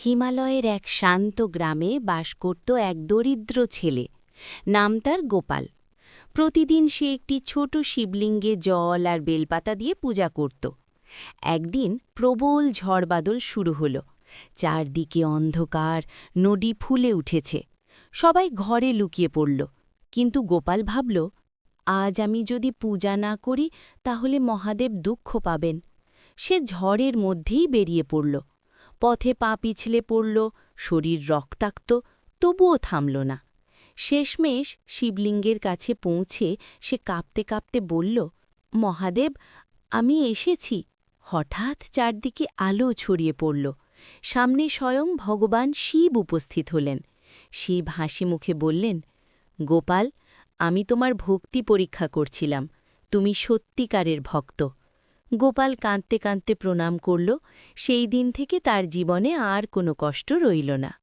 হিমালয়ের এক শান্ত গ্রামে বাস করত এক দরিদ্র ছেলে। নাম তার গোপাল। প্রতিদিন সে একটি ছোট শিবলিঙ্গে জল আর বেলপাতা দিয়ে পূজা করত। একদিন প্রবল ঝড়বাদল শুরু হল। চারদিকে অন্ধকার, নদী ফুলে উঠেছে। সবাই ঘরে লুকিয়ে পড়ল। কিন্তু গোপাল ভাবল, আজ আমি যদি পূজা না করি তাহলে মহাদেব দুঃখ পাবেন। সে ঝড়ের মধ্যেই বেরিয়ে পড়ল। পথে পা পিছলে পড়ল, শরীর রক্তাক্ত, তবুও থামল না। শেষমেশ শিবলিঙ্গের কাছে পৌঁছে সে কাঁপতে কাঁপতে বলল, মহাদেব, আমি এসেছি। হঠাৎ চারদিকে আলো ছড়িয়ে পড়ল। সামনে স্বয়ং ভগবান শিব উপস্থিত হলেন। শিব হাসি মুখে বললেন, গোপাল, আমি তোমার ভক্তি পরীক্ষা করছিলাম। তুমি সত্যিকারের ভক্ত। গোপাল কাঁদতে কাঁদতে প্রণাম করল। সেই দিন থেকে তার জীবনে আর কোনো কষ্ট রইল না।